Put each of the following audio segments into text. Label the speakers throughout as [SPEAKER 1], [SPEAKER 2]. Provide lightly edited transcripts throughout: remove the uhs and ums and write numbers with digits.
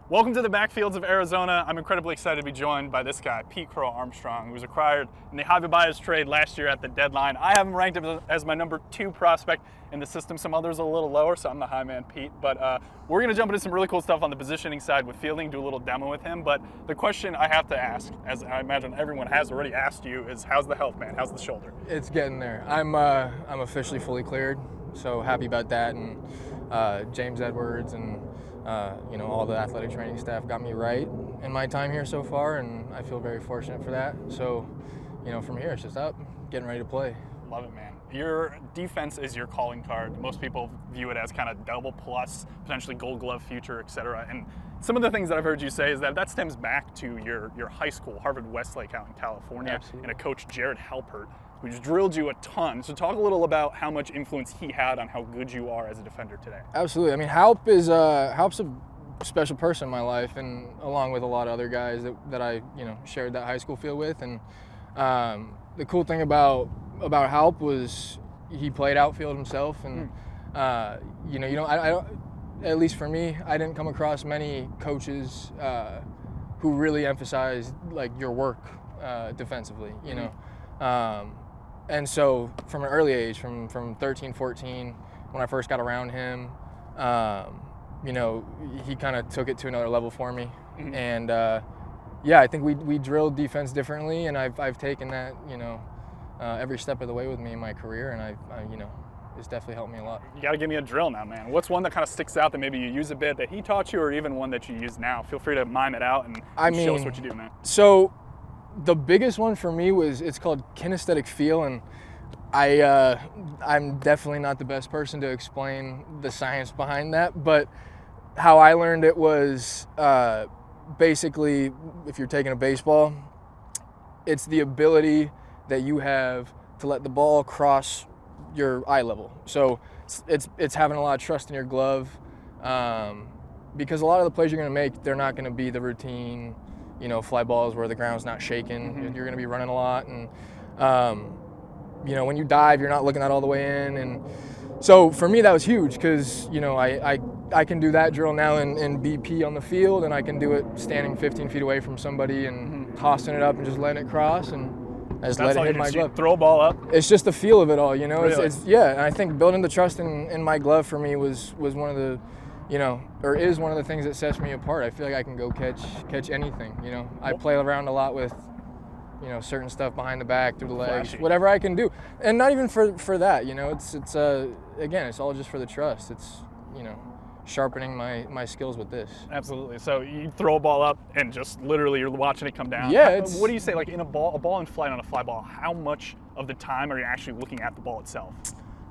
[SPEAKER 1] Welcome to the backfields of Arizona. I'm incredibly excited to be joined by this guy, Pete Crow-Armstrong, who was acquired in the Javi Baez trade last year at the deadline. I have him ranked as my number 2 prospect in the system. Some others are a little lower, so I'm the high man, Pete. But we're going to jump into some really cool stuff on the positioning side with fielding, do a little demo with him. But the question I have to ask, as I imagine everyone has already asked you, is how's the health, man? How's the shoulder?
[SPEAKER 2] It's getting there. I'm officially fully cleared, so happy about that. And James Edwards and all the athletic training staff got me right in my time here so far, and I feel very fortunate for that. So, from here it's just up, getting ready to play.
[SPEAKER 1] Love it, man. Your defense is your calling card. Most people view it as kind of double plus, potentially Gold Glove future, etc. And some of the things that I've heard you say is that stems back to your high school, Harvard Westlake out in California,
[SPEAKER 2] Absolutely.
[SPEAKER 1] and a coach, Jared Halpert, who's drilled you a ton. So talk a little about how much influence he had on how good you are as a defender today.
[SPEAKER 2] Absolutely. I mean, Halp's a special person in my life, and along with a lot of other guys that I shared that high school field with. And the cool thing about Halp was he played outfield himself, and I don't, at least for me, I didn't come across many coaches who really emphasized like your work defensively, and so from an early age, from 13, 14, when I first got around him, he kind of took it to another level for me. And I think we drilled defense differently, and I've taken that every step of the way with me in my career, and I it's definitely helped me a lot.
[SPEAKER 1] You got to give me a drill now, man. What's one that kind of sticks out that maybe you use a bit that he taught you, or even one that you use now? Feel free to mime it out and show us what you do, man.
[SPEAKER 2] So the biggest one for me it's called kinesthetic feel, and I'm definitely not the best person to explain the science behind that, but how I learned it was basically, if you're taking a baseball, it's the ability that you have to let the ball cross your eye level. So it's having a lot of trust in your glove, because a lot of the plays you're going to make, they're not going to be the routine, fly balls where the ground's not shaking. You're going to be running a lot, and when you dive, you're not looking that all the way in. And so for me, that was huge, because I can do that drill now in BP on the field, and I can do it standing 15 feet away from somebody and tossing it up and just letting it cross, and I just let it hit my glove.
[SPEAKER 1] Throw a ball up.
[SPEAKER 2] It's just the feel of it all,
[SPEAKER 1] Really?
[SPEAKER 2] And I think building the trust in my glove for me was one of the, or is one of the things that sets me apart. I feel like I can go catch anything. I play around a lot with, certain stuff behind the back, through the legs,
[SPEAKER 1] Flashy.
[SPEAKER 2] whatever I can do, and not even for that. It's again, it's all just for the trust. It's sharpening my skills with this.
[SPEAKER 1] Absolutely. So you throw a ball up and just literally you're watching it come down.
[SPEAKER 2] Yeah.
[SPEAKER 1] What do you say, like in a ball in flight on a fly ball, how much of the time are you actually looking at the ball itself?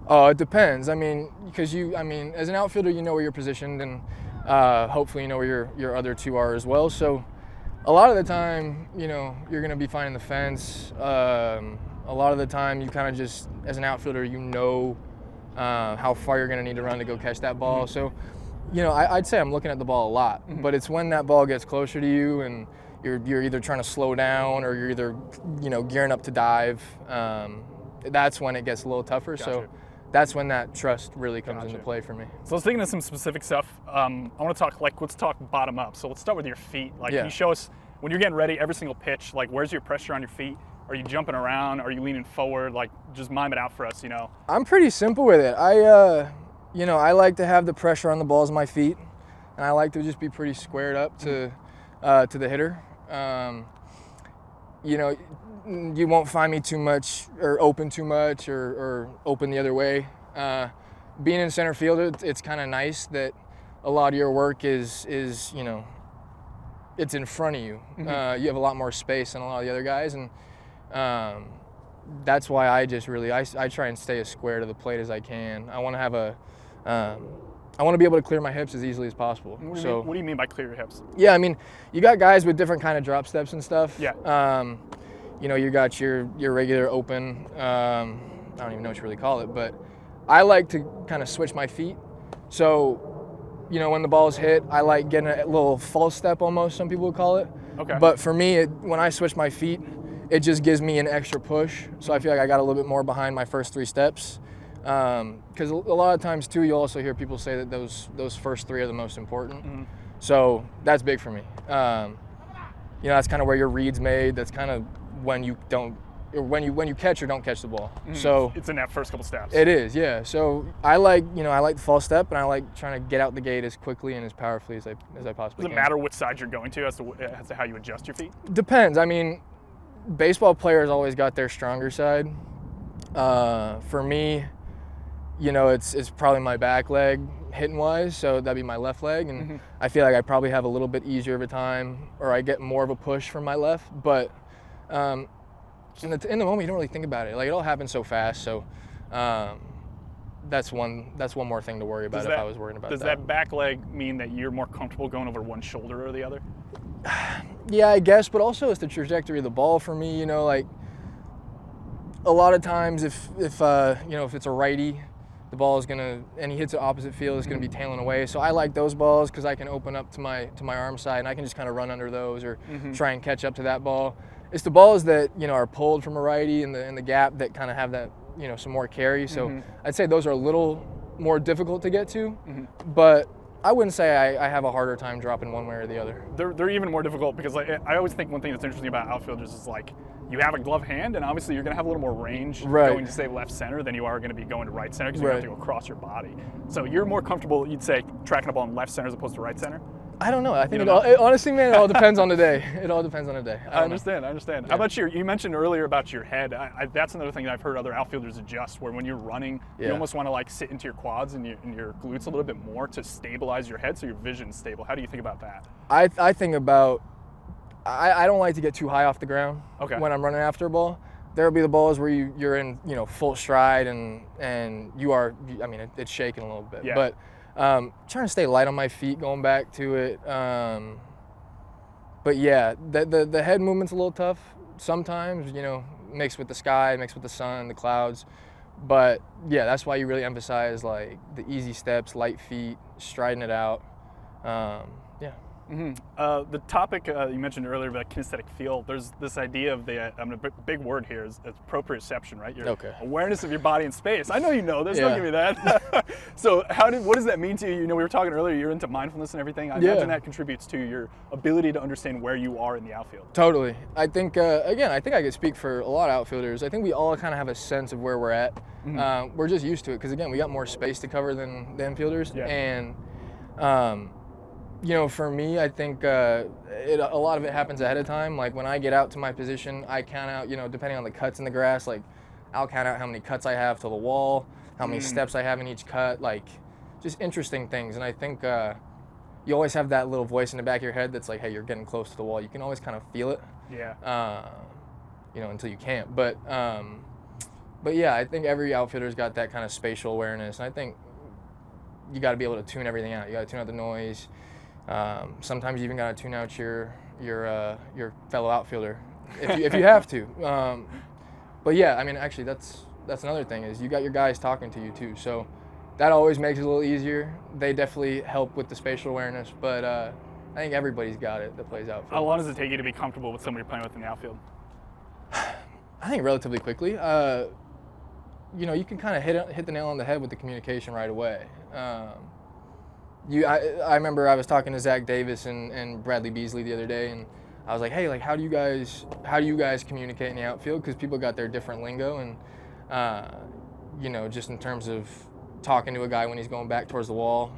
[SPEAKER 2] Oh, it depends. I mean, because as an outfielder, you know where you're positioned, and hopefully you know where your other two are as well. So a lot of the time, you're going to be finding the fence. A lot of the time, you kind of just, as an outfielder, how far you're going to need to run to go catch that ball. So, I'd say I'm looking at the ball a lot, but it's when that ball gets closer to you and you're either trying to slow down or you're either, gearing up to dive. That's when it gets a little tougher.
[SPEAKER 1] Gotcha.
[SPEAKER 2] So that's when that trust really comes into play for me.
[SPEAKER 1] So let's dig into some specific stuff. I want to talk, let's talk bottom up. So let's start with your feet. Can you show us, when you're getting ready, every single pitch, where's your pressure on your feet? Are you jumping around? Are you leaning forward? Just mime it out for us,
[SPEAKER 2] I'm pretty simple with it. I like to have the pressure on the balls of my feet, and I like to just be pretty squared up to the hitter. You won't find me too much or open too much or open the other way. Being in center field, it's kind of nice that a lot of your work is it's in front of you. You have a lot more space than a lot of the other guys, and that's why I try and stay as square to the plate as I can. I want to have I want to be able to clear my hips as easily as possible.
[SPEAKER 1] What do you mean by clear your hips?
[SPEAKER 2] Yeah, I mean, you got guys with different kind of drop steps and stuff.
[SPEAKER 1] Yeah.
[SPEAKER 2] You got your regular open, I don't even know what you really call it, but I like to kind of switch my feet. So, when the ball's hit, I like getting a little false step almost, some people would call it.
[SPEAKER 1] Okay.
[SPEAKER 2] But for me, when I switch my feet, it just gives me an extra push. So I feel like I got a little bit more behind my first 3 steps. Because a lot of times too, you'll also hear people say that those first 3 are the most important. So that's big for me. You know, that's kind of where your read's made. That's kind of when you don't, or when you catch or don't catch the ball. So
[SPEAKER 1] it's in that first couple steps.
[SPEAKER 2] it is, yeah. So I like the false step, and I like trying to get out the gate as quickly and as powerfully as I possibly
[SPEAKER 1] Does
[SPEAKER 2] can.
[SPEAKER 1] it matter which side you're going to as to how you adjust your feet?
[SPEAKER 2] Depends. I mean, baseball players always got their stronger side. For me, you know, it's probably my back leg hitting wise, so that'd be my left leg, and I feel like I probably have a little bit easier of a time, or I get more of a push from my left. But in the moment, you don't really think about it. Like, it all happens so fast. So that's one more thing to worry about if I was worrying about that.
[SPEAKER 1] Does that back leg mean that you're more comfortable going over one shoulder or the other?
[SPEAKER 2] Yeah, I guess, but also it's the trajectory of the ball for me. You know, like a lot of times if it's a righty, the ball is and he hits the opposite field, it's gonna be tailing away. So I like those balls because I can open up to my arm side, and I can just kind of run under those or try and catch up to that ball. It's the balls that, you know, are pulled from a righty in the gap that kind of have that, you know, some more carry. So I'd say those are a little more difficult to get to, but I wouldn't say I have a harder time dropping one way or the other.
[SPEAKER 1] They're even more difficult because, like, I always think one thing that's interesting about outfielders is, like, you have a glove hand, and obviously you're going to have a little more range going to, say, left center than you are going to be going to right center because you have to go across your body. So you're more comfortable, you'd say, tracking a ball in left center as opposed to right center?
[SPEAKER 2] I don't know. I think honestly, man, it all depends on the day. It all depends on the day.
[SPEAKER 1] I understand.
[SPEAKER 2] Yeah.
[SPEAKER 1] How about you mentioned earlier about your head. That's another thing that I've heard other outfielders adjust, where when you're running, you almost want to, like, sit into your quads and your glutes a little bit more to stabilize your head so your vision's stable. How do you think about that?
[SPEAKER 2] I think about, I don't like to get too high off the ground when I'm running after a ball. There'll be the balls where you're in, you know, full stride and you are, I mean, it's shaking a little bit.
[SPEAKER 1] Yeah.
[SPEAKER 2] But trying to stay light on my feet, going back to it. But yeah, the head movement's a little tough sometimes, you know, mixed with the sky, mixed with the sun, the clouds. But yeah, that's why you really emphasize, like, the easy steps, light feet, striding it out.
[SPEAKER 1] The topic you mentioned earlier about kinesthetic field, there's this idea of a big word here is proprioception, right? Your awareness of your body in space. I know you know this, don't give me that. So what does that mean to you? You know, we were talking earlier, you're into mindfulness and everything. I imagine that contributes to your ability to understand where you are in the outfield.
[SPEAKER 2] Totally. I think, again, I think I could speak for a lot of outfielders. I think we all kind of have a sense of where we're at. We're just used to it because, again, we got more space to cover than the infielders.
[SPEAKER 1] Yeah.
[SPEAKER 2] And you know, for me, I think a lot of it happens ahead of time. Like, when I get out to my position, I count out, you know, depending on the cuts in the grass, like, I'll count out how many cuts I have to the wall, how many steps I have in each cut, like, just interesting things. And I think you always have that little voice in the back of your head that's like, hey, you're getting close to the wall. You can always kind of feel it.
[SPEAKER 1] Yeah.
[SPEAKER 2] You know, until you can't. But yeah, I think every outfielder's got that kind of spatial awareness. And I think you got to be able to tune everything out. You got to tune out the noise. Sometimes you even got to tune out your fellow outfielder if you have to. But yeah, I mean, actually, that's another thing is you got your guys talking to you too. So that always makes it a little easier. They definitely help with the spatial awareness, but I think everybody's got it that plays outfield.
[SPEAKER 1] How long does it take you to be comfortable with somebody you're playing with in the outfield?
[SPEAKER 2] I think relatively quickly. You know, you can kind of hit the nail on the head with the communication right away. I remember I was talking to Zach Davis and Bradley Beasley the other day, and I was like, hey, like, how do you guys communicate in the outfield? Because people got their different lingo, and you know, just in terms of talking to a guy when he's going back towards the wall,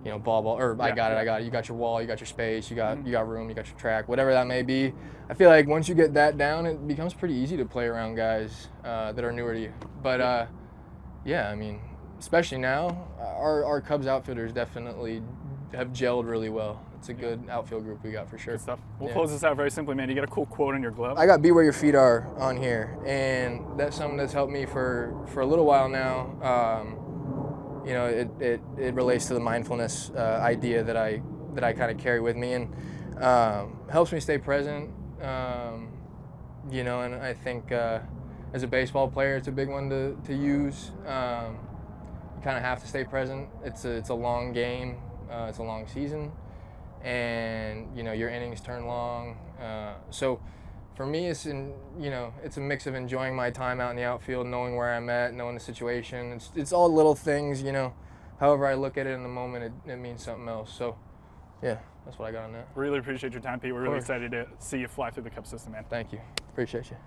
[SPEAKER 2] you know, ball, or I got it. You got your wall, you got your space, you got room, you got your track, whatever that may be. I feel like once you get that down, it becomes pretty easy to play around guys that are newer to you. But yeah, I mean, especially now, our Cubs outfielders definitely have gelled really well. It's a good outfield group we got for sure.
[SPEAKER 1] Good stuff. We'll close this out very simply, man. You got a cool quote on your glove.
[SPEAKER 2] I got "Be Where Your Feet Are" on here, and that's something that's helped me for a little while now. You know, it relates to the mindfulness idea that I kind of carry with me, and helps me stay present. You know, and I think as a baseball player, it's a big one to use. You kind of have to stay present. It's a long game. It's a long season, and you know, your innings turn long. So for me, it's a mix of enjoying my time out in the outfield, knowing where I'm at, knowing the situation. It's all little things, you know. However I look at it in the moment, it means something else. So Yeah, that's what I got on that.
[SPEAKER 1] Really appreciate your time, Pete. We're really
[SPEAKER 2] course.
[SPEAKER 1] excited to see you fly through the Cup system, man.
[SPEAKER 2] Thank you. Appreciate you.